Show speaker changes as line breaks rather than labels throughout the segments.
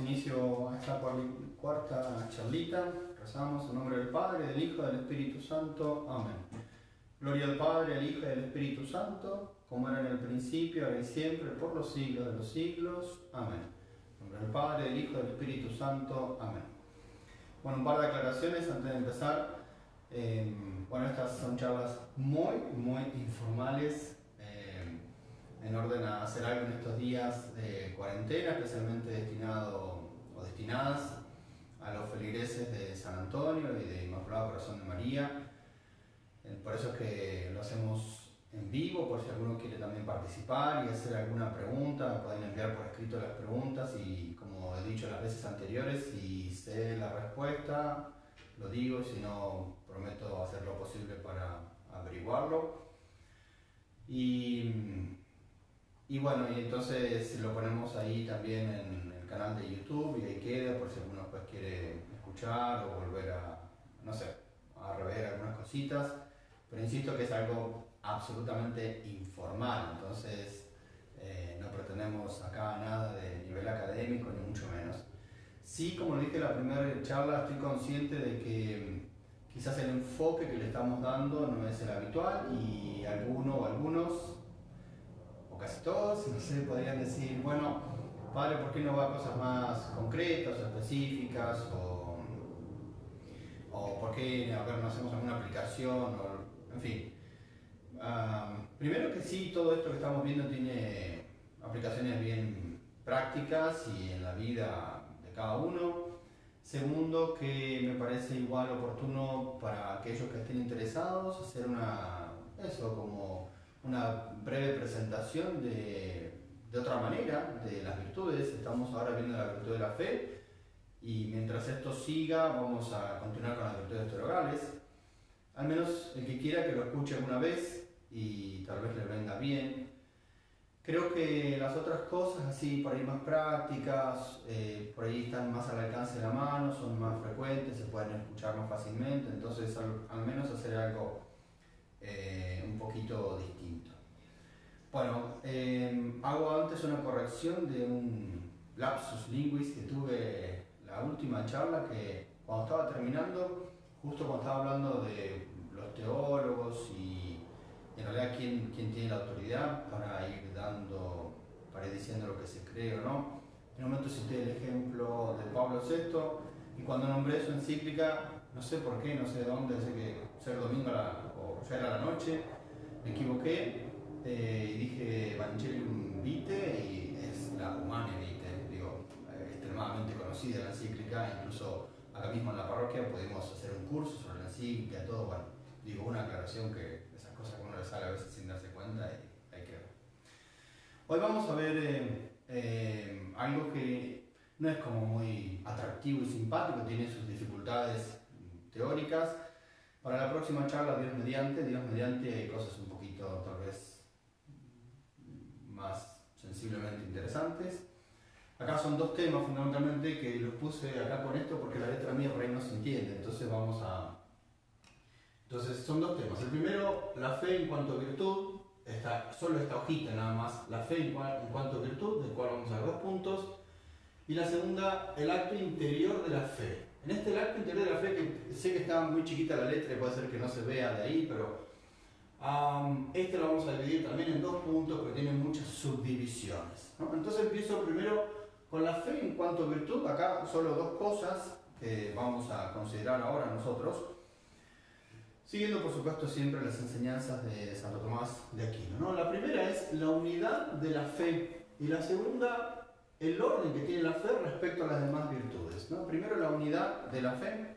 inicio a esta cuarta charlita. Rezamos en nombre del Padre, del Hijo y del Espíritu Santo. Amén. Gloria al Padre, al Hijo y al Espíritu Santo, como era en el principio, ahora y siempre, por los siglos de los siglos. Amén. En nombre del Padre, del Hijo y del Espíritu Santo. Amén. Bueno, un par de aclaraciones antes de empezar. Bueno, estas son charlas muy informales, en orden a hacer algo en estos días de cuarentena, especialmente destinado o destinadas a los feligreses de San Antonio y de Inmaculado Corazón de María. Por eso es que lo hacemos en vivo, por si alguno quiere también participar y hacer alguna pregunta, pueden enviar por escrito las preguntas y, como he dicho las veces anteriores, si sé la respuesta, lo digo, si no, prometo hacer lo posible para averiguarlo. Y bueno, y entonces lo ponemos ahí también en el canal de YouTube y ahí queda, por si alguno pues quiere escuchar o volver a, no sé, a rever algunas cositas. Pero insisto que es algo absolutamente informal, entonces no pretendemos acá nada de nivel académico ni mucho menos. Sí, como lo dije en la primera charla, estoy consciente de que quizás el enfoque que le estamos dando no es el habitual y algunos, o casi todos, no sé, podrían decir, bueno, padre, ¿por qué no va a cosas más concretas, específicas? O ¿por qué, a ver, no hacemos alguna aplicación? En fin. Primero que sí, todo esto que estamos viendo tiene aplicaciones bien prácticas y en la vida de cada uno. Segundo, que me parece igual oportuno para aquellos que estén interesados hacer como una breve presentación de otra manera de las virtudes. Estamos ahora viendo la virtud de la fe y mientras esto siga vamos a continuar con las virtudes teologales. Al menos el que quiera que lo escuche alguna vez y tal vez le venga bien. Creo que las otras cosas, así por ahí más prácticas, por ahí están más al alcance de la mano, son más frecuentes, se pueden escuchar más fácilmente, entonces al menos hacer algo un poquito distinto. Bueno, hago antes una corrección de un lapsus linguis que tuve la última charla, que cuando estaba terminando, justo cuando estaba hablando de los teólogos y en realidad quién tiene la autoridad para ir diciendo lo que se cree o no. En un momento cité el ejemplo de Pablo VI y cuando nombré su encíclica, no sé por qué, no sé de dónde, sé que ser domingo o ya era la noche, me equivoqué y dije Evangelium Vitae y es la Humane Vitae, digo, extremadamente conocida la encíclica, incluso acá mismo en la parroquia podemos hacer un curso sobre la encíclica, todo, bueno, digo, una aclaración que esas cosas que uno le sale a veces sin darse cuenta y hay que ver. Hoy vamos a ver algo que no es como muy atractivo y simpático, tiene sus dificultades teóricas. Para la próxima charla, Dios mediante, hay cosas un poquito tal vez más sensiblemente interesantes. Acá son dos temas fundamentalmente que los puse acá con esto porque la letra mía por ahí no se entiende, entonces Entonces son dos temas. El primero, la fe en cuanto a virtud, solo esta hojita nada más, la fe en cuanto a virtud, del cual vamos a ver 2 puntos. Y la segunda, el acto interior de la fe. En el acto interior de la fe, que sé que está muy chiquita la letra y puede ser que no se vea de ahí, pero este lo vamos a dividir también en 2 puntos porque tiene muchas subdivisiones, ¿no? Entonces empiezo primero con la fe en cuanto a virtud. Acá solo 2 cosas que vamos a considerar ahora nosotros, siguiendo por supuesto siempre las enseñanzas de Santo Tomás de Aquino, ¿no? La primera es la unidad de la fe y la segunda, el orden que tiene la fe respecto a las demás virtudes, ¿no? Primero la unidad de la fe.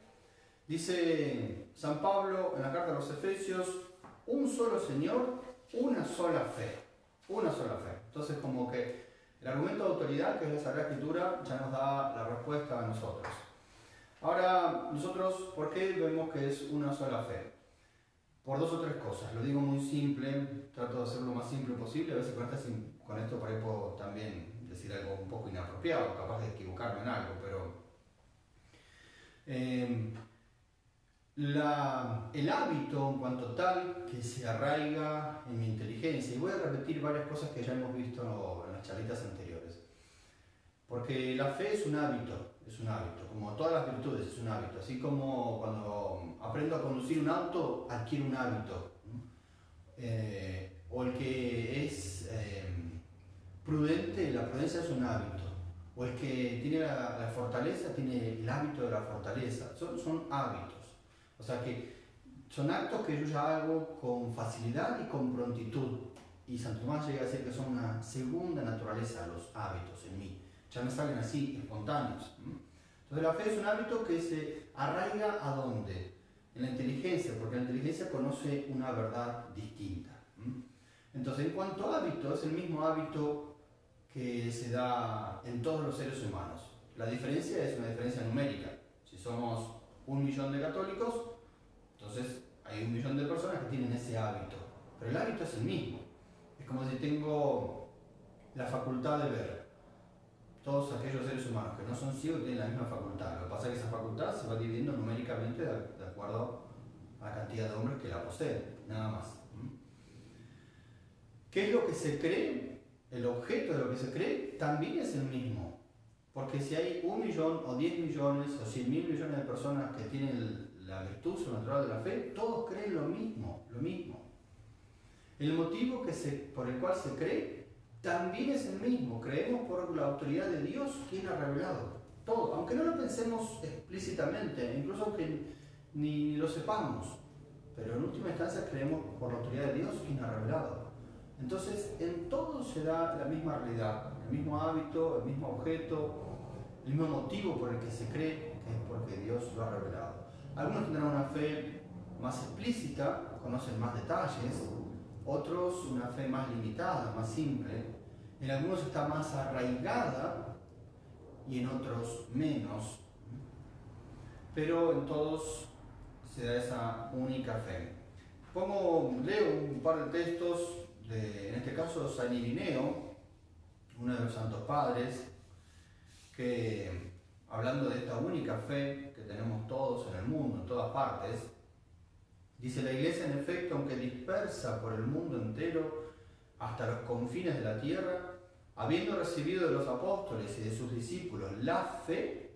Dice San Pablo en la carta a los Efesios, un solo Señor, una sola fe. Una sola fe. Entonces como que el argumento de autoridad, que es la Sagrada Escritura, ya nos da la respuesta a nosotros. Ahora, nosotros, ¿por qué vemos que es una sola fe? Por 2 o 3 cosas. Lo digo muy simple, trato de hacerlo lo más simple posible. A veces con esto por ahí puedo también decir algo un poco inapropiado, capaz de equivocarme en algo, pero el hábito en cuanto tal que se arraiga en mi inteligencia, y voy a repetir varias cosas que ya hemos visto en las charlitas anteriores. Porque la fe es un hábito, como todas las virtudes es un hábito. Así como cuando aprendo a conducir un auto, adquiero un hábito. O el que es prudente, la prudencia es un hábito. O el que tiene la fortaleza, tiene el hábito de la fortaleza. Son hábitos. O sea que son actos que yo ya hago con facilidad y con prontitud. Y Santo Tomás llega a decir que son una segunda naturaleza los hábitos en mí. Ya me salen así, espontáneos. Entonces la fe es un hábito que se arraiga ¿a dónde? En la inteligencia, porque la inteligencia conoce una verdad distinta. Entonces, en cuanto a hábito, es el mismo hábito que se da en todos los seres humanos. La diferencia es una diferencia numérica. Si somos 1 millón de católicos, entonces hay 1 millón de personas que tienen ese hábito. Pero el hábito es el mismo. Es como si tengo la facultad de ver. Todos aquellos seres humanos que no son ciegos tienen la misma facultad. Lo que pasa es que esa facultad se va dividiendo numéricamente de acuerdo a la cantidad de hombres que la poseen, nada más. ¿Qué es lo que se cree? El objeto de lo que se cree también es el mismo. Porque si hay 1 millón o 10 millones o 100.000 millones de personas que tienen la virtud sobrenatural de la fe, todos creen lo mismo. El motivo por el cual se cree también es el mismo. Creemos por la autoridad de Dios, quien ha revelado todo. Aunque no lo pensemos explícitamente, incluso aunque ni lo sepamos. Pero en última instancia creemos por la autoridad de Dios, quien ha revelado. Entonces, en todo se da la misma realidad, el mismo hábito, el mismo objeto, el mismo motivo por el que se cree, que es porque Dios lo ha revelado. Algunos tendrán una fe más explícita, conocen más detalles, otros una fe más limitada, más simple. En algunos está más arraigada y en otros menos. Pero en todos se da esa única fe. Leo un par de textos, en este caso San Irineo, uno de los santos padres, que hablando de esta única fe que tenemos todos en el mundo, en todas partes, dice: la Iglesia en efecto, aunque dispersa por el mundo entero hasta los confines de la tierra, habiendo recibido de los apóstoles y de sus discípulos la fe,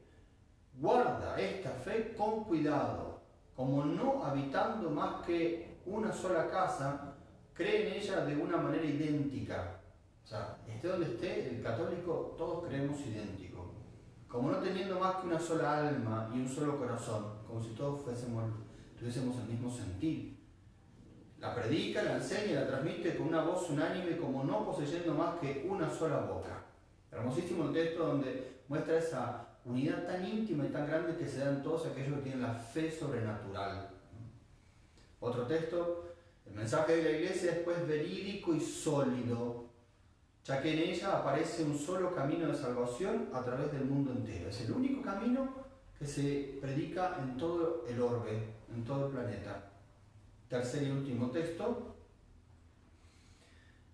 guarda esta fe con cuidado, como no habitando más que una sola casa, cree en ella de una manera idéntica. O sea, esté donde esté, el católico, todos creemos idéntico. Como no teniendo más que una sola alma y un solo corazón, como si todos tuviésemos el mismo sentir. La predica, la enseña y la transmite con una voz unánime, como no poseyendo más que una sola boca. Hermosísimo el texto donde muestra esa unidad tan íntima y tan grande que se dan todos aquellos que tienen la fe sobrenatural. Otro texto: el mensaje de la Iglesia es pues verídico y sólido, ya que en ella aparece un solo camino de salvación a través del mundo entero. Es el único camino que se predica en todo el orbe, en todo el planeta. Tercer y último texto: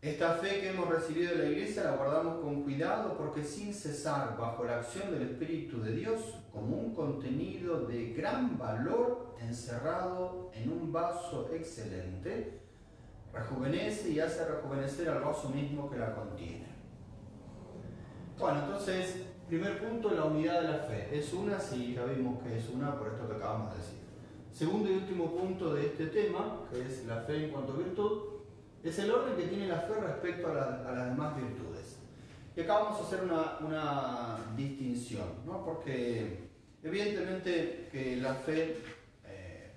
esta fe que hemos recibido de la Iglesia la guardamos con cuidado, porque sin cesar, bajo la acción del Espíritu de Dios, como un contenido de gran valor encerrado en un vaso excelente, rejuvenece y hace rejuvenecer al vaso mismo que la contiene. Bueno, entonces, primer punto, la unidad de la fe. Es una, sí, ya vimos que es una por esto que acabamos de decir. Segundo y último punto de este tema, que es la fe en cuanto a virtud, es el orden que tiene la fe respecto a las demás virtudes. Y acá vamos a hacer una distinción, ¿no? Porque evidentemente que la fe,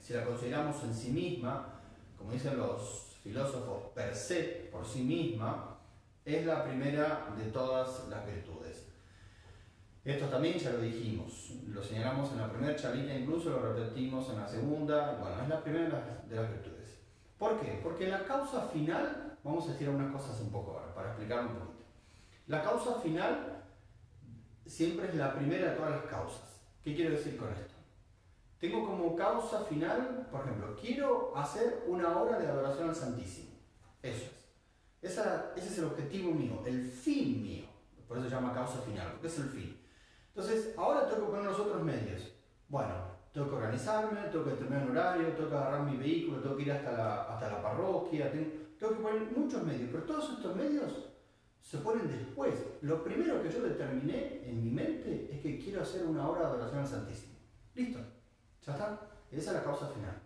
si la consideramos en sí misma, como dicen los filósofos, per se, por sí misma, es la primera de todas las virtudes. Esto también ya lo dijimos, lo señalamos en la primera charlita, incluso lo repetimos en la segunda. Bueno, es la primera de las virtudes. ¿Por qué? Porque la causa final, vamos a decir algunas cosas un poco ahora, para explicarlo un poquito. La causa final siempre es la primera de todas las causas. ¿Qué quiero decir con esto? Tengo como causa final, por ejemplo, quiero hacer una hora de adoración al Santísimo. Eso es. Ese es el objetivo mío, el fin mío. Por eso se llama causa final, porque es el fin. Entonces, ahora tengo que poner los otros medios. Bueno, tengo que organizarme, tengo que determinar un horario, tengo que agarrar mi vehículo, tengo que ir hasta la parroquia, tengo que poner muchos medios, pero todos estos medios se ponen después. Lo primero que yo determiné en mi mente es que quiero hacer una obra de adoración al Santísimo. Listo, ya está. Esa es la causa final.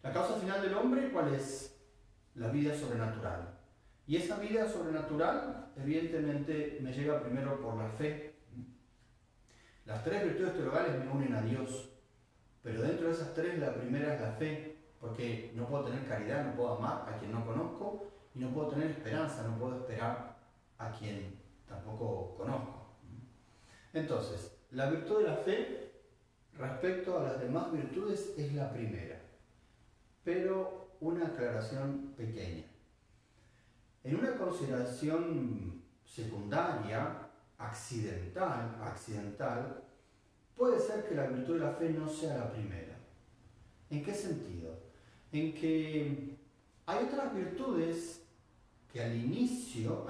La causa final del hombre, ¿cuál es? La vida sobrenatural. Y esa vida sobrenatural, evidentemente, me llega primero por la fe. Las tres virtudes teologales me unen a Dios, pero dentro de esas tres, la primera es la fe, porque no puedo tener caridad, no puedo amar a quien no conozco, y no puedo tener esperanza, no puedo esperar a quien tampoco conozco. Entonces, la virtud de la fe, respecto a las demás virtudes, es la primera, pero una aclaración pequeña. En una consideración secundaria, accidental, puede ser que la virtud de la fe no sea la primera. ¿En qué sentido? En que hay otras virtudes que al inicio,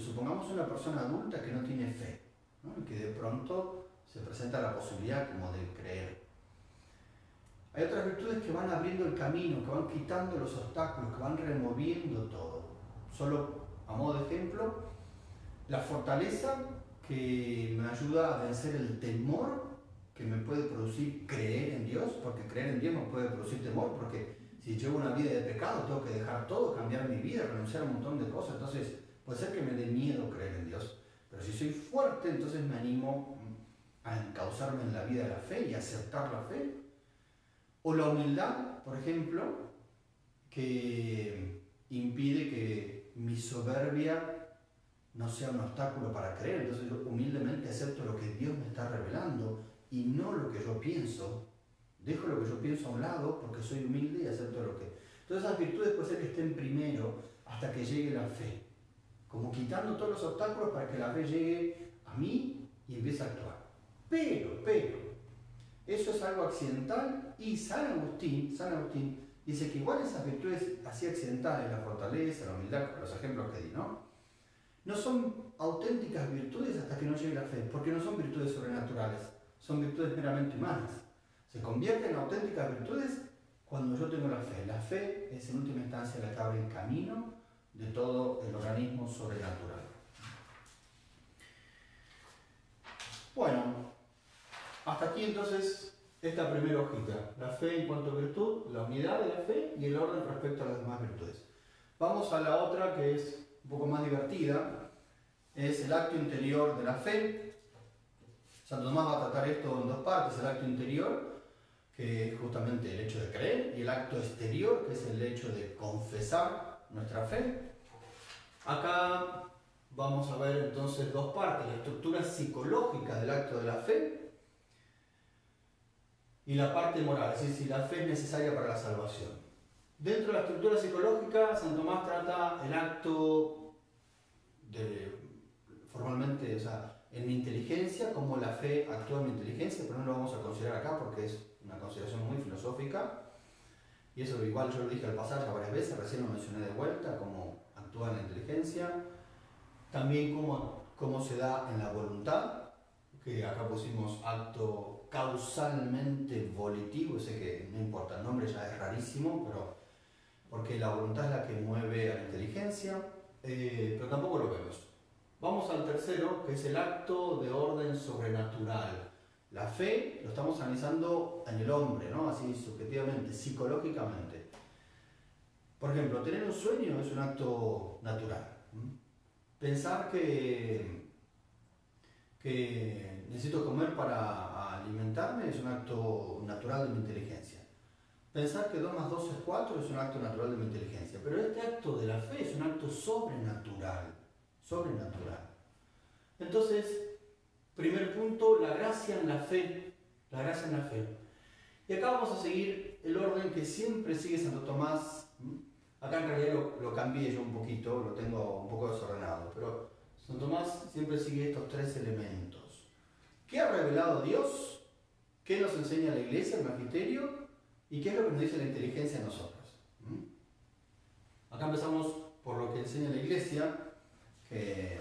supongamos una persona adulta que no tiene fe, ¿no? Y que de pronto se presenta la posibilidad como de creer. Hay otras virtudes que van abriendo el camino, que van quitando los obstáculos, que van removiendo todo. Solo a modo de ejemplo, la fortaleza que me ayuda a vencer el temor que me puede producir creer en Dios, porque creer en Dios me puede producir temor, porque si llevo una vida de pecado tengo que dejar todo, cambiar mi vida, renunciar a un montón de cosas, entonces puede ser que me dé miedo creer en Dios, pero si soy fuerte entonces me animo a encauzarme en la vida de la fe y aceptar la fe. O la humildad, por ejemplo, que impide que mi soberbia no sea un obstáculo para creer, entonces yo humildemente acepto lo que Dios me está revelando y no lo que yo pienso. Dejo lo que yo pienso a un lado porque soy humilde y acepto lo que... Todas esas virtudes puede ser que estén primero hasta que llegue la fe, como quitando todos los obstáculos para que la fe llegue a mí y empiece a actuar. Pero, eso es algo accidental y San Agustín dice que igual esas virtudes así accidentales, la fortaleza, la humildad, los ejemplos que di, no son auténticas virtudes hasta que no llegue la fe, porque no son virtudes sobrenaturales, son virtudes meramente humanas. Se convierten en auténticas virtudes cuando yo tengo la fe. La fe es en última instancia la que abre el camino de todo el organismo sobrenatural. Bueno, hasta aquí entonces esta primera hojita. La fe en cuanto a virtud, la unidad de la fe y el orden respecto a las demás virtudes. Vamos a la otra que es un poco más divertida, es el acto interior de la fe. Santo Tomás va a tratar esto en dos partes, el acto interior, que es justamente el hecho de creer, y el acto exterior, que es el hecho de confesar nuestra fe. Acá vamos a ver entonces dos partes, la estructura psicológica del acto de la fe y la parte moral, es decir, si la fe es necesaria para la salvación. Dentro de la estructura psicológica, San Tomás trata el acto formalmente, o sea, en mi inteligencia, cómo la fe actúa en mi inteligencia, pero no lo vamos a considerar acá porque es una consideración muy filosófica. Y eso igual yo lo dije al pasar ya varias veces, recién lo mencioné de vuelta, cómo actúa en la inteligencia. También cómo se da en la voluntad, que acá pusimos acto causalmente volitivo, sé que no importa el nombre, ya es rarísimo, pero porque la voluntad es la que mueve a la inteligencia, pero tampoco lo vemos. Vamos al tercero, que es el acto de orden sobrenatural. La fe lo estamos analizando en el hombre, ¿no? Así subjetivamente, psicológicamente. Por ejemplo, tener un sueño es un acto natural. Pensar que necesito comer para alimentarme es un acto natural de mi inteligencia. Pensar que 2 más 2 es 4 es un acto natural de mi inteligencia. Pero este acto de la fe es un acto sobrenatural. Entonces, primer punto, la gracia en la fe. Y acá vamos a seguir el orden que siempre sigue Santo Tomás. Acá en realidad lo cambié yo un poquito, lo tengo un poco desordenado, pero Santo Tomás siempre sigue estos tres elementos. ¿Qué ha revelado Dios? ¿Qué nos enseña la Iglesia, el Magisterio? ¿Y qué es lo que nos dice la inteligencia a nosotros? Acá empezamos por lo que enseña la Iglesia, que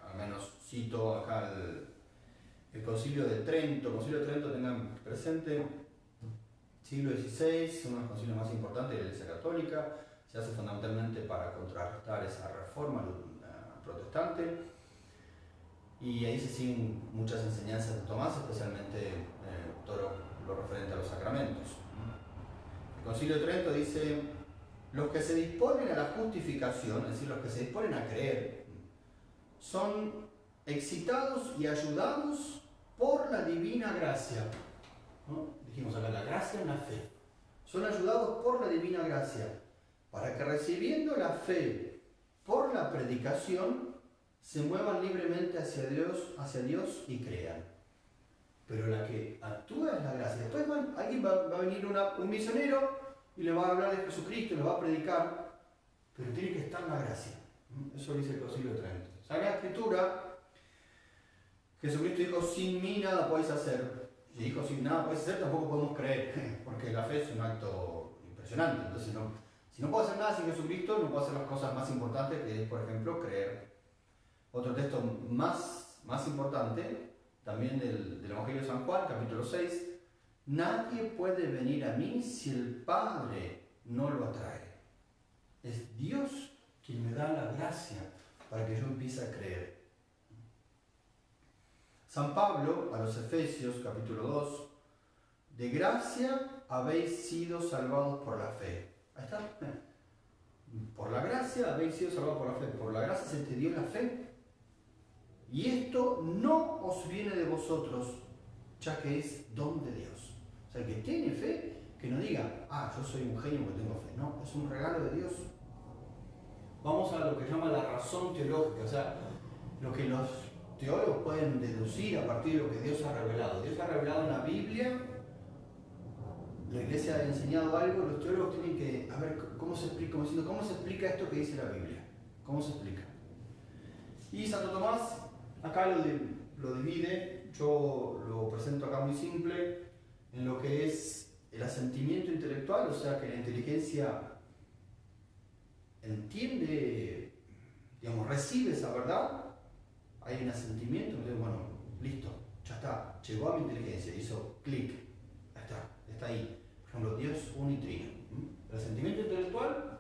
al menos cito acá el Concilio de Trento. El Concilio de Trento, tengan presente, siglo XVI, uno de los concilios más importantes de la Iglesia Católica, se hace fundamentalmente para contrarrestar esa reforma protestante, y ahí se siguen muchas enseñanzas de Tomás, especialmente todo lo referente a los sacramentos. El Concilio de Trento dice: los que se disponen a la justificación, es decir, los que se disponen a creer, son excitados y ayudados por la divina gracia. ¿No? Dijimos acá, la gracia en la fe. Son ayudados por la divina gracia, para que recibiendo la fe por la predicación, se muevan libremente hacia Dios y crean. Pero la que actúa es la gracia. Después alguien va a venir un misionero y le va a hablar de Jesucristo, le va a predicar, pero tiene que estar la gracia. Eso dice el Concilio de Trento. Sagrada Escritura, Jesucristo dijo: sin mí nada podéis hacer. Si dijo sin nada podéis hacer, tampoco podemos creer, porque la fe es un acto impresionante. Entonces, si no puedo hacer nada sin Jesucristo, no puedo hacer las cosas más importantes, que es, por ejemplo, creer. Otro texto más importante, también del Evangelio de San Juan, capítulo 6: nadie puede venir a mí si el Padre no lo atrae. Es Dios quien me da la gracia para que yo empiece a creer. San Pablo a los Efesios, capítulo 2: de gracia habéis sido salvados por la fe. Ahí está. Por la gracia habéis sido salvados por la fe. Por la gracia se te dio la fe. Y esto no os viene de vosotros, ya que es don de Dios. O sea, el que tiene fe, que no diga: yo soy un genio porque tengo fe. No, es un regalo de Dios. Vamos a lo que llama la razón teológica, o sea, lo que los teólogos pueden deducir a partir de lo que Dios ha revelado. Dios ha revelado en la Biblia, la Iglesia ha enseñado algo, los teólogos tienen que, a ver, ¿cómo se explica esto que dice la Biblia? ¿Cómo se explica? Y Santo Tomás acá lo divide, yo lo presento acá muy simple, en lo que es el asentimiento intelectual, o sea, que la inteligencia entiende, recibe esa verdad, hay un asentimiento, entonces, bueno, listo, ya está, llegó a mi inteligencia, hizo clic, está ahí. Por ejemplo, Dios unitrino. El asentimiento intelectual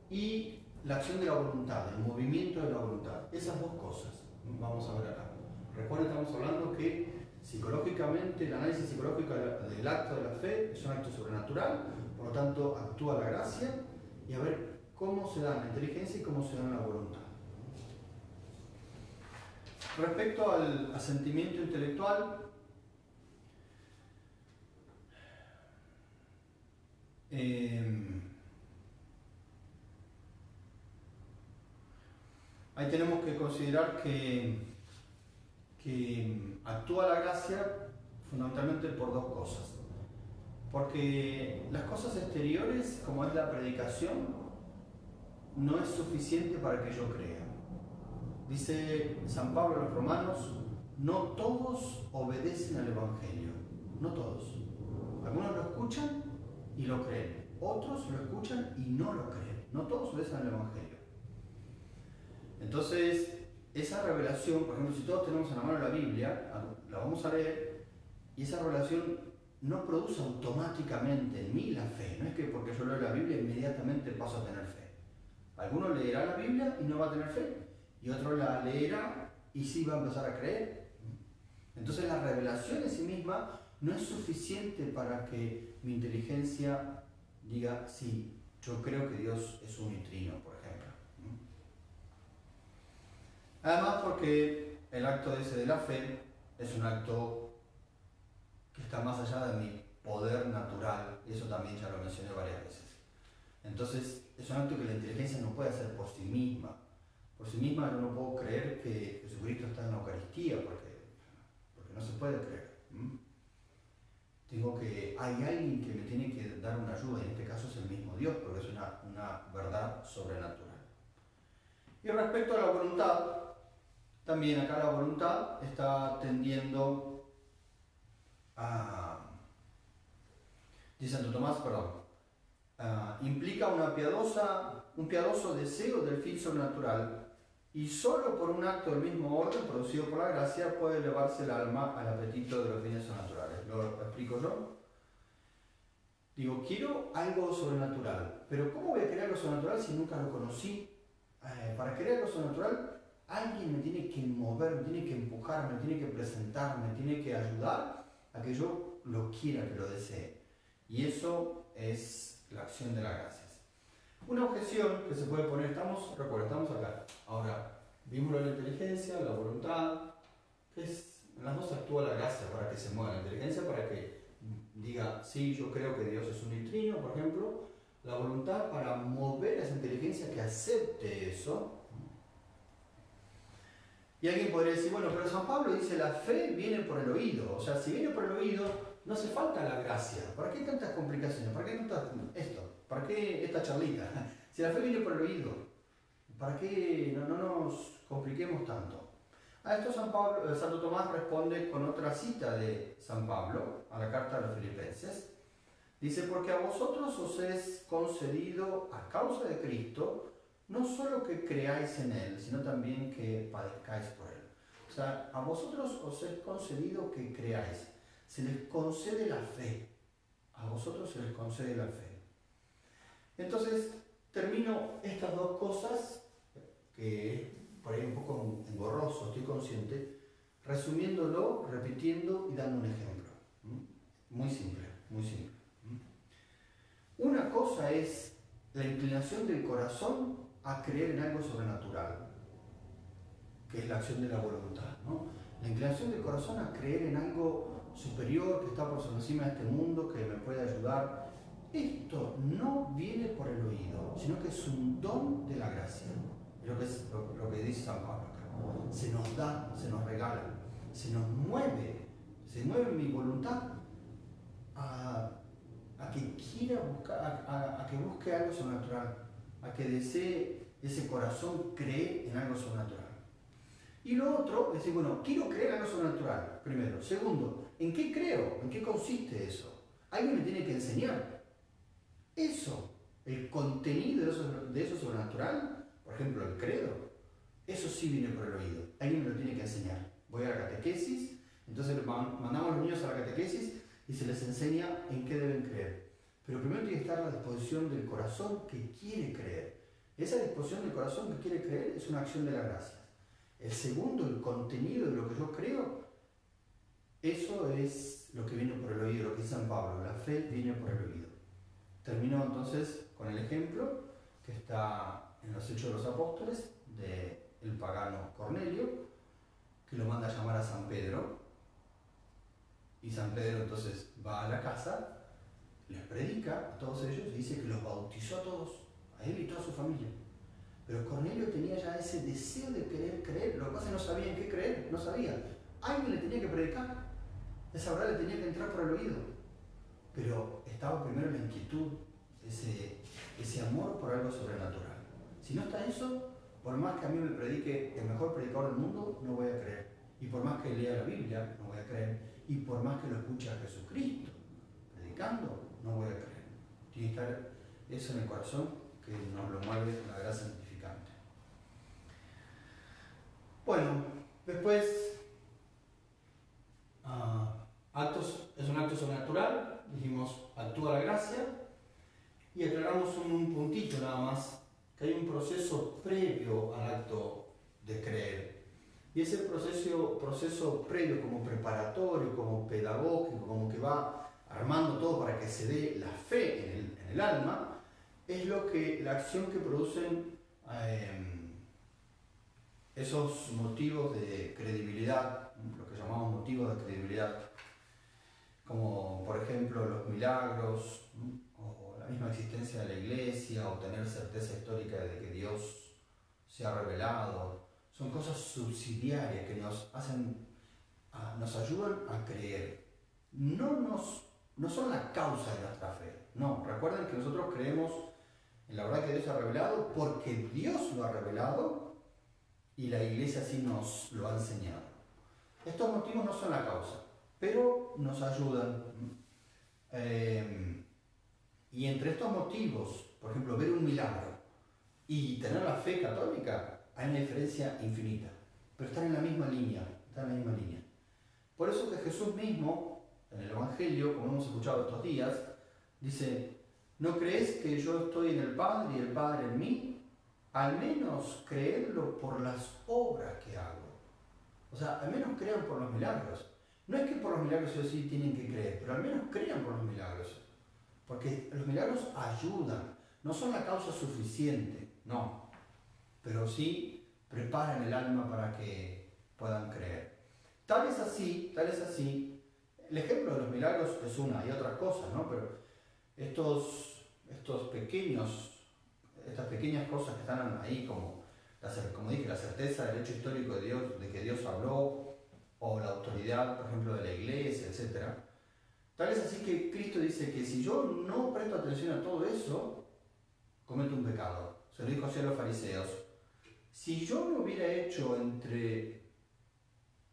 y la acción de la voluntad, el movimiento de la voluntad, esas dos cosas vamos a ver acá. Recuerden, estamos hablando que psicológicamente, el análisis psicológico del acto de la fe es un acto sobrenatural, por lo tanto actúa la gracia, y a ver cómo se da la inteligencia y cómo se da la voluntad. Respecto al asentimiento intelectual, ahí tenemos que considerar que actúa la gracia fundamentalmente por dos cosas. Porque las cosas exteriores, como es la predicación, no es suficiente para que yo crea. Dice San Pablo a los Romanos: no todos obedecen al Evangelio. No todos. Algunos lo escuchan y lo creen. Otros lo escuchan y no lo creen. No todos obedecen al Evangelio. Entonces, esa revelación, por ejemplo, si todos tenemos en la mano la Biblia, la vamos a leer, y esa revelación no produce automáticamente en mí la fe. No es que porque yo leo la Biblia inmediatamente paso a tener fe. Alguno leerá la Biblia y no va a tener fe, y otro la leerá y sí va a empezar a creer. Entonces la revelación en sí misma no es suficiente para que mi inteligencia diga: sí, yo creo que Dios es unitrino, por ejemplo. Además, porque el acto ese de la fe es un acto que está más allá de mi poder natural, y eso también ya lo mencioné varias veces. Entonces, es un acto que la inteligencia no puede hacer por sí misma. Por sí misma yo no puedo creer que Jesucristo está en la Eucaristía, porque no se puede creer. Hay alguien que me tiene que dar una ayuda, y en este caso es el mismo Dios, porque es una verdad sobrenatural. Y respecto a la voluntad, también acá la voluntad está tendiendo a, dice Santo Tomás, implica un piadoso deseo del fin sobrenatural, y solo por un acto del mismo orden producido por la gracia puede elevarse el alma al apetito de los bienes sobrenaturales. ¿Lo explico yo? Digo, quiero algo sobrenatural, pero ¿cómo voy a querer algo sobrenatural si nunca lo conocí para creer algo sobrenatural, alguien me tiene que mover, me tiene que empujar, me tiene que presentar, me tiene que ayudar a que yo lo quiera, que lo desee. Y eso es la acción de las gracias. Una objeción que se puede poner, estamos acá. Ahora, vimos la inteligencia, la voluntad, que es, en las dos actúa la gracia para que se mueva. La inteligencia para que diga, sí, yo creo que Dios es un trino, por ejemplo. La voluntad para mover a esa inteligencia que acepte eso. Y alguien podría decir, bueno, pero San Pablo dice, la fe viene por el oído. O sea, si viene por el oído, no hace falta la gracia. ¿Para qué tantas complicaciones? ¿Para qué tantas esto? ¿Para qué esta charlita? Si la fe viene por el oído, ¿para qué no nos compliquemos tanto? A esto Santo Tomás responde con otra cita de San Pablo, a la carta a los Filipenses. Dice, porque a vosotros os es concedido a causa de Cristo, no solo que creáis en Él, sino también que padezcáis por Él. O sea, a vosotros os es concedido que creáis. Se les concede la fe. A vosotros se les concede la fe. Entonces, termino estas dos cosas, que por ahí un poco engorroso, estoy consciente, resumiéndolo, repitiendo y dando un ejemplo. Muy simple, muy simple. Una cosa es la inclinación del corazón a creer en algo sobrenatural, que es la acción de la voluntad, ¿no? La inclinación del corazón a creer en algo superior que está por sobre encima de este mundo, que me puede ayudar. Esto no viene por el oído, sino que es un don de la gracia. Es lo que dice San Pablo acá. Se nos da, se nos regala, se nos mueve, se mueve mi voluntad a que quiera buscar, a que busque algo sobrenatural, a que desee ese corazón cree en algo sobrenatural. Y lo otro es decir, bueno, quiero creer en algo sobrenatural, primero. Segundo, ¿en qué creo? ¿En qué consiste eso? Alguien me tiene que enseñar. Eso, el contenido de eso sobrenatural, por ejemplo, el credo, eso sí viene por el oído. Alguien me lo tiene que enseñar. Voy a la catequesis, entonces mandamos a los niños a la catequesis y se les enseña en qué deben creer. Pero primero tiene que estar la disposición del corazón que quiere creer. Esa disposición del corazón que quiere creer es una acción de la gracia. El segundo, el contenido de lo que yo creo, eso es lo que viene por el oído, lo que dice San Pablo. La fe viene por el oído. Termino entonces con el ejemplo que está en los Hechos de los Apóstoles del pagano Cornelio, que lo manda a llamar a San Pedro. Y San Pedro entonces va a la casa, les predica a todos ellos y dice que los bautizó a todos, a él y toda su familia. Pero Cornelio tenía ya ese deseo de querer creer, lo que pasa es que no sabía en qué creer, no sabía. Alguien le tenía que predicar, esa verdad le tenía que entrar por el oído. Pero estaba primero la inquietud, ese amor por algo sobrenatural. Si no está eso, por más que a mí me predique el mejor predicador del mundo, no voy a creer. Y por más que lea la Biblia, no voy a creer. Y por más que lo escuche a Jesucristo predicando, no voy a creer. Tiene que estar eso en el corazón que nos lo mueve la gracia santificante. Bueno, después, es un acto sobrenatural, dijimos, actúa la gracia, y aclaramos un puntito nada más, que hay un proceso previo al acto de creer. Y ese proceso previo, como preparatorio, como pedagógico, como que va armando todo para que se dé la fe en el alma, es la acción que producen esos motivos de credibilidad, lo que llamamos motivos de credibilidad, como por ejemplo los milagros, o la misma existencia de la iglesia, o tener certeza histórica de que Dios se ha revelado. Son cosas subsidiarias que nos ayudan a creer. No son la causa de nuestra fe. No, recuerden que nosotros creemos en la verdad que Dios ha revelado porque Dios lo ha revelado y la iglesia así nos lo ha enseñado. Estos motivos no son la causa, pero nos ayudan. Y entre estos motivos, por ejemplo, ver un milagro y tener la fe católica, hay una diferencia infinita, pero están en la misma línea, Por eso que Jesús mismo, en el Evangelio, como hemos escuchado estos días, dice, ¿no crees que yo estoy en el Padre y el Padre en mí? al menos creedlo por las obras que hago. O sea, al menos crean por los milagros. No es que por los milagros ellos sí tienen que creer, pero al menos crean por los milagros. Porque los milagros ayudan, no son la causa suficiente, no. Pero sí preparan el alma para que puedan creer. Tal es así, el ejemplo de los milagros es una, hay otras cosas, ¿no? Pero estas pequeñas cosas que están ahí, como dije, la certeza del hecho histórico de Dios, de que Dios habló, o la autoridad, por ejemplo, de la iglesia, etc. Tal es así que Cristo dice que si yo no presto atención a todo eso, cometo un pecado. Se lo dijo así a los fariseos. Si yo no hubiera hecho entre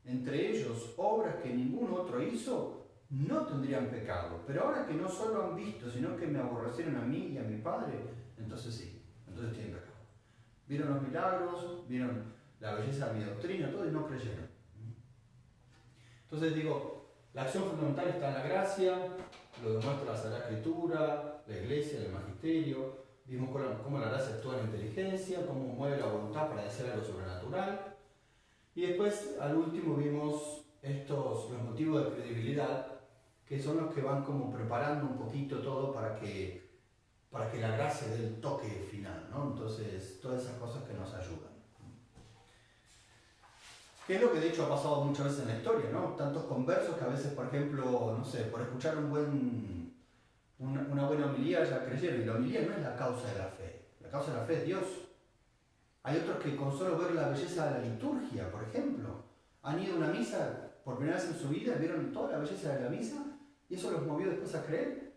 ellos obras que ningún otro hizo, no tendrían pecado. Pero ahora que no solo han visto, sino que me aborrecieron a mí y a mi Padre, entonces sí, entonces tienen pecado. Vieron los milagros, vieron la belleza de mi doctrina, todo, y no creyeron. Entonces digo, la acción fundamental está en la gracia, lo demuestra la Sagrada Escritura, la Iglesia, el Magisterio. Vimos cómo la gracia actúa en la inteligencia, cómo mueve la voluntad para desear algo sobrenatural. Y después, al último, vimos los motivos de credibilidad, que son los que van como preparando un poquito todo para que la gracia dé el toque final, ¿no? Entonces, todas esas cosas que nos ayudan. Que es lo que de hecho ha pasado muchas veces en la historia, ¿no? Tantos conversos que a veces, por ejemplo, no sé, por escuchar una buena homilía ya creyeron. Y la homilía no es la causa de la fe. La causa de la fe es Dios. Hay otros que con solo ver la belleza de la liturgia, por ejemplo, han ido a una misa por primera vez en su vida, vieron toda la belleza de la misa y eso los movió después a creer.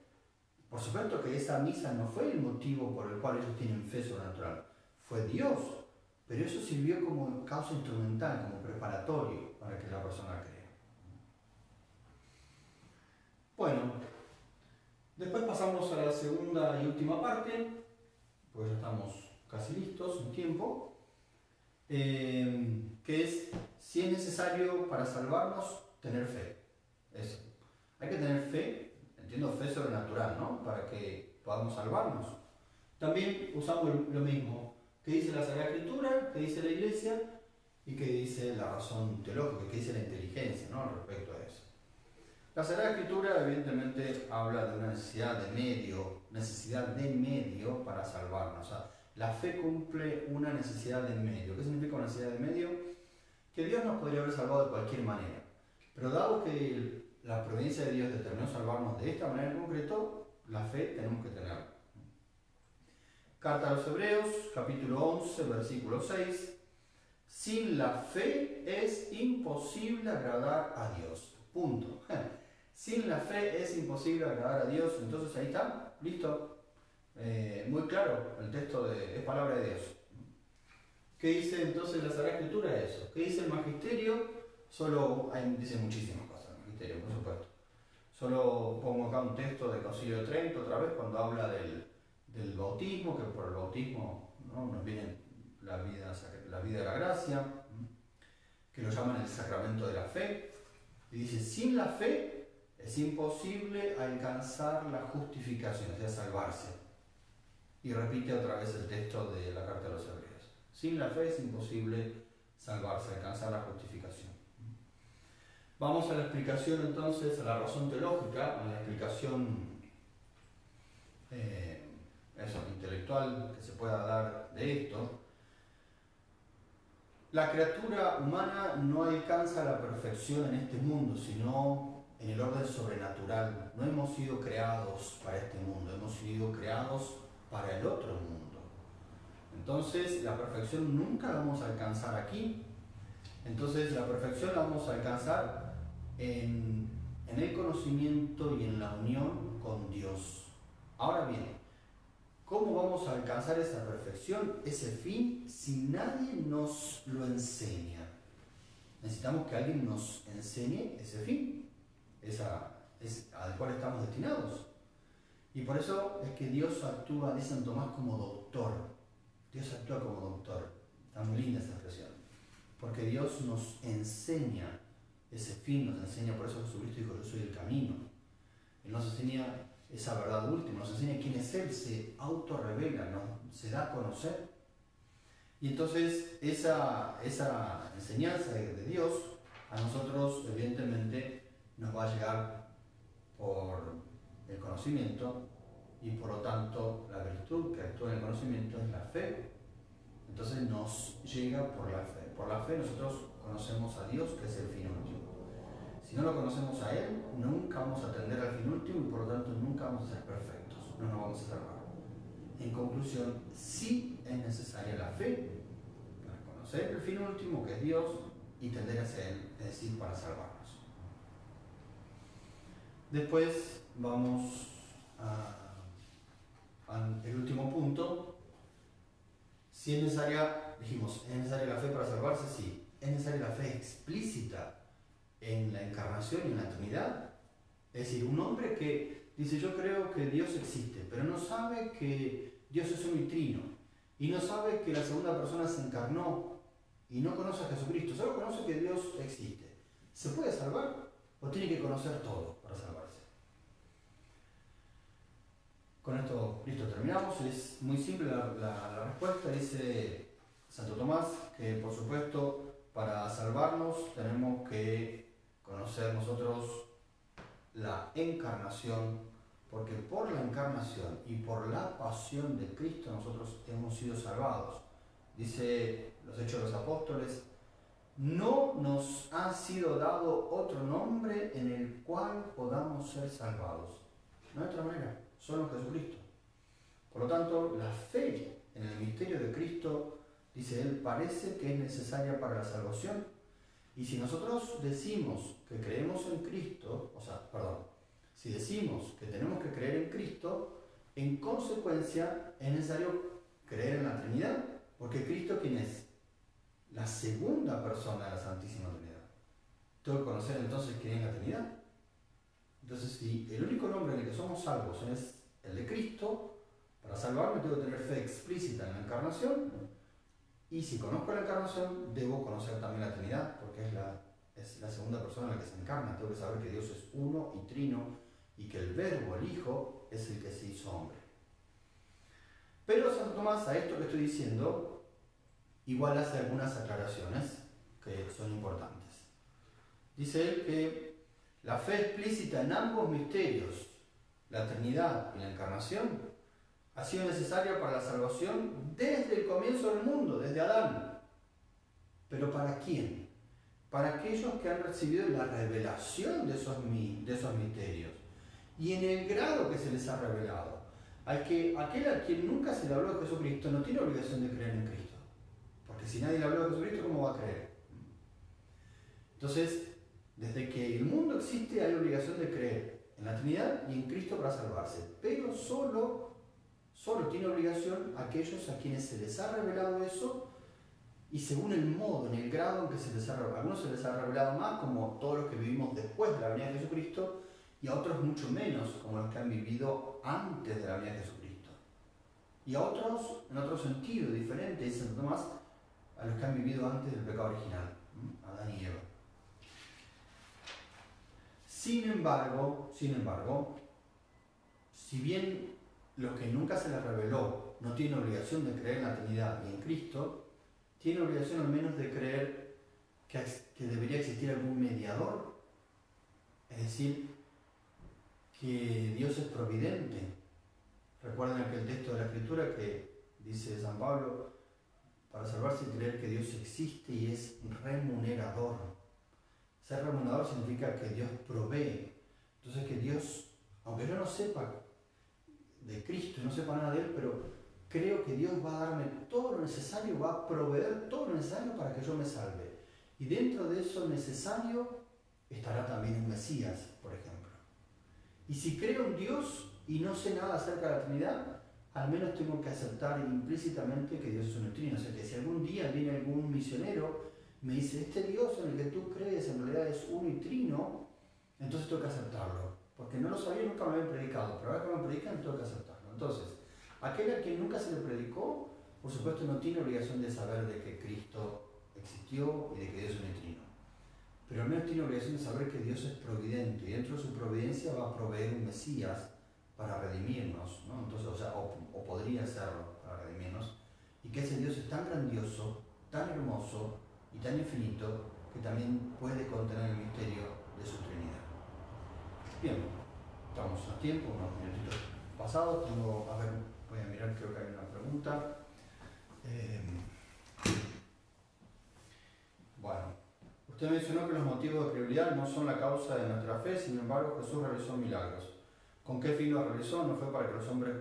Por supuesto que esa misa no fue el motivo por el cual ellos tienen fe sobrenatural, fue Dios. Pero eso sirvió como causa instrumental, como preparatorio para que la persona crea. Bueno, después pasamos a la segunda y última parte, pues ya estamos casi listos, un tiempo, que es si es necesario para salvarnos tener fe. Eso. Hay que tener fe, entiendo fe sobrenatural, ¿no? Para que podamos salvarnos. También usamos lo mismo que dice la Sagrada Escritura, que dice la Iglesia y que dice la razón teológica, que dice la inteligencia, ¿no? Respecto a eso. La Sagrada Escritura evidentemente habla de una necesidad de medio para salvarnos. O sea, la fe cumple una necesidad de medio. ¿Qué significa una necesidad de medio? Que Dios nos podría haber salvado de cualquier manera. Pero dado que la providencia de Dios determinó salvarnos de esta manera en concreto, la fe tenemos que tenerla. Carta a los Hebreos, capítulo 11, versículo 6. Sin la fe es imposible agradar a Dios. Punto. Sin la fe es imposible agradar a Dios. Entonces ahí está, listo. Muy claro, el texto es palabra de Dios. ¿Qué dice entonces la Sagrada Escritura? Eso. ¿Qué dice el Magisterio? Dice muchísimas cosas el Magisterio, por supuesto. Solo pongo acá un texto del Concilio de Trento, otra vez, cuando habla del bautismo, que por el bautismo, ¿no?, nos viene la vida de la gracia, que lo llaman el sacramento de la fe. Y dice, sin la fe es imposible alcanzar la justificación, o sea, salvarse. Y repite otra vez el texto de la Carta a los Hebreos. Sin la fe es imposible salvarse, alcanzar la justificación. Vamos a la explicación entonces, a la razón teológica, a la explicación intelectual que se pueda dar de esto. La criatura humana no alcanza la perfección en este mundo, sino en el orden sobrenatural. No hemos sido creados para este mundo, hemos sido creados para el otro mundo. Entonces, la perfección nunca la vamos a alcanzar aquí. Entonces, la perfección la vamos a alcanzar en el conocimiento y en la unión con Dios. Ahora bien, ¿cómo vamos a alcanzar esa perfección, ese fin, si nadie nos lo enseña? Necesitamos que alguien nos enseñe ese fin, al cual estamos destinados. Y por eso es que Dios actúa, dice San Tomás, como doctor. Dios actúa como doctor. Está muy linda esa expresión. Porque Dios nos enseña ese fin, nos enseña, por eso Jesucristo dijo, yo soy el camino. Él nos enseña esa verdad última, nos enseña quién es Él, se autorrevela, se da a conocer. Y entonces esa enseñanza de Dios a nosotros evidentemente nos va a llegar por el conocimiento y por lo tanto la virtud que actúa en el conocimiento es la fe. Entonces nos llega por la fe. Por la fe nosotros conocemos a Dios, que es el fin último. Si no lo conocemos a Él, nunca vamos a atender al fin último y por lo tanto nunca vamos a ser perfectos, no nos vamos a salvar. En conclusión, sí es necesaria la fe para conocer el fin último, que es Dios, y tender hacia Él, es decir, para salvarnos. Después vamos al último punto. Si es necesaria, dijimos, ¿es necesaria la fe para salvarse? Sí. ¿Es necesaria la fe explícita en la encarnación y en la Trinidad? Es decir, un hombre que dice, yo creo que Dios existe, pero no sabe que Dios es uno y trino, y no sabe que la segunda persona se encarnó, y no conoce a Jesucristo, solo conoce que Dios existe. ¿Se puede salvar o tiene que conocer todo para salvarse? Con esto, listo, terminamos. Es muy simple la respuesta. Dice Santo Tomás que, por supuesto, para salvarnos tenemos que conocer nosotros la encarnación, porque por la encarnación y por la pasión de Cristo nosotros hemos sido salvados. Dice los Hechos de los Apóstoles, no nos ha sido dado otro nombre en el cual podamos ser salvados. No hay otra manera, solo en Jesucristo. Por lo tanto, la fe en el misterio de Cristo, dice él, parece que es necesaria para la salvación. Y si nosotros decimos que creemos en Cristo, si decimos que tenemos que creer en Cristo, en consecuencia es necesario creer en la Trinidad, porque Cristo, ¿quién es? La segunda persona de la Santísima Trinidad. Tengo que conocer entonces quién es la Trinidad. Entonces, si el único nombre en el que somos salvos es el de Cristo, para salvarme tengo que tener fe explícita en la encarnación, y si conozco la encarnación, debo conocer también la Trinidad, porque es la segunda persona en la que se encarna. Tengo que saber que Dios es uno y trino, y que el Verbo, el Hijo, es el que se hizo hombre. Pero Santo Tomás, a esto que estoy diciendo, igual hace algunas aclaraciones que son importantes. Dice él que la fe explícita en ambos misterios, la Trinidad y la Encarnación, ha sido necesaria para la salvación desde el comienzo del mundo, desde Adán. ¿Pero para quién? Para aquellos que han recibido la revelación de esos misterios y en el grado que se les ha revelado. Aquel a quien nunca se le habló de Jesucristo no tiene obligación de creer en Cristo, porque si nadie le habló de Jesucristo, ¿cómo va a creer? Entonces, desde que el mundo existe hay obligación de creer en la Trinidad y en Cristo para salvarse, pero solo tiene obligación aquellos a quienes se les ha revelado eso, y según el modo, en el grado en que se les ha revelado. A algunos se les ha revelado más, como todos los que vivimos después de la venida de Jesucristo, y a otros mucho menos, como los que han vivido antes de la venida de Jesucristo. Y a otros, en otro sentido diferente, dice Santo Tomás, a los que han vivido antes del pecado original, Adán y Eva. Sin embargo, si bien los que nunca se les reveló no tienen obligación de creer en la Trinidad y en Cristo, tienen obligación al menos de creer que debería existir algún mediador, es decir, que Dios es providente. Recuerden aquel texto de la Escritura que dice San Pablo, para salvarse hay que creer que Dios existe y es remunerador. Ser remunerador significa que Dios provee. Entonces que Dios, aunque yo no sepa de Cristo, no sepa nada de Él, pero creo que Dios va a darme todo lo necesario, va a proveer todo lo necesario para que yo me salve. Y dentro de eso necesario estará también un Mesías, por ejemplo. Y si creo en Dios y no sé nada acerca de la Trinidad, al menos tengo que aceptar implícitamente que Dios es un trino. O sea, que si algún día viene algún misionero y me dice, este Dios en el que tú crees en realidad es uno y trino, entonces tengo que aceptarlo. Porque no lo sabía, nunca me habían predicado, pero ahora que me predican tengo que aceptarlo. Entonces, aquel a quien nunca se le predicó, por supuesto no tiene obligación de saber de que Cristo existió y de que Dios es un trino. Pero al menos tiene obligación de saber que Dios es providente y dentro de su providencia va a proveer un Mesías para redimirnos, ¿no? Entonces, o podría serlo para redimirnos, y que ese Dios es tan grandioso, tan hermoso y tan infinito que también puede contener el misterio de su Trinidad. Bien, estamos a tiempo, unos minutitos pasados. Voy a mirar, creo que hay una pregunta. Bueno, usted mencionó que los motivos de credibilidad no son la causa de nuestra fe, sin embargo Jesús realizó milagros. ¿Con qué fin los realizó? ¿No fue para que los hombres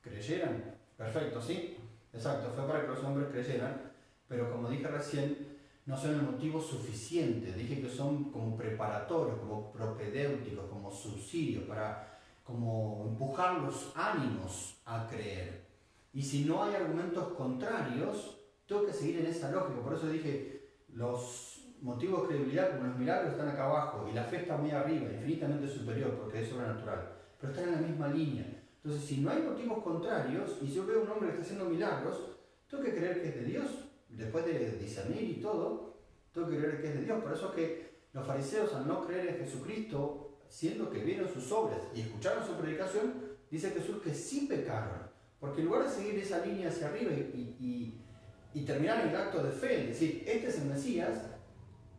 creyeran? Perfecto, sí, exacto, fue para que los hombres creyeran, pero como dije recién, no son el motivo suficiente. Dije que son como preparatorios, como propedéuticos, como subsidios, para como empujar los ánimos a creer. Y si no hay argumentos contrarios, tengo que seguir en esa lógica. Por eso dije, los motivos de credibilidad, como los milagros, están acá abajo, y la fe está muy arriba, infinitamente superior, porque es sobrenatural, pero están en la misma línea. Entonces, si no hay motivos contrarios, y yo veo un hombre que está haciendo milagros, tengo que creer que es de Dios. Después de discernir y todo, tengo que creer que es de Dios. Por eso es que los fariseos, al no creer en Jesucristo, siendo que vieron sus obras y escucharon su predicación, dice Jesús que sí pecaron. Porque en lugar de seguir esa línea hacia arriba y terminar en el acto de fe, es decir, este es el Mesías,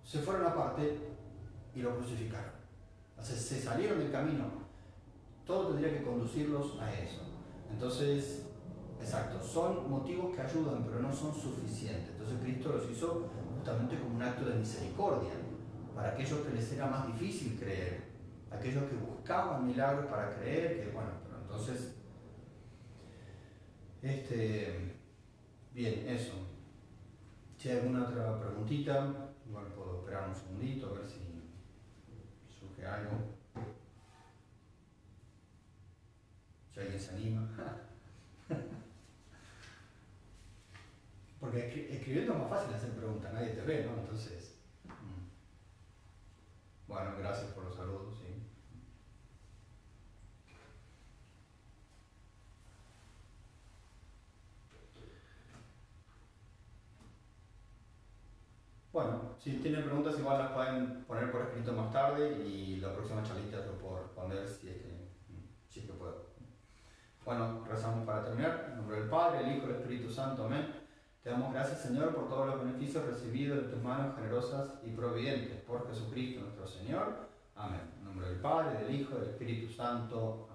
se fueron aparte y lo crucificaron. O sea, se salieron del camino. Todo tendría que conducirlos a eso. Entonces, exacto, son motivos que ayudan, pero no son suficientes. Entonces Cristo los hizo justamente como un acto de misericordia, para aquellos que les era más difícil creer, aquellos que buscaban milagros para creer, que bueno, pero entonces, bien, eso. Si hay alguna otra preguntita, igual puedo esperar un segundito a ver si surge algo. Si alguien se anima. Porque escribiendo es más fácil hacer preguntas, nadie te ve, ¿no? Entonces, bueno, gracias por los saludos, sí. Bueno, si tienen preguntas igual las pueden poner por escrito más tarde y la próxima charlita lo puedo responder si es que puedo. Bueno, rezamos para terminar. En nombre del Padre, el Hijo y el Espíritu Santo. Amén. Te damos gracias, Señor, por todos los beneficios recibidos de tus manos generosas y providentes. Por Jesucristo nuestro Señor. Amén. En nombre del Padre, del Hijo y del Espíritu Santo.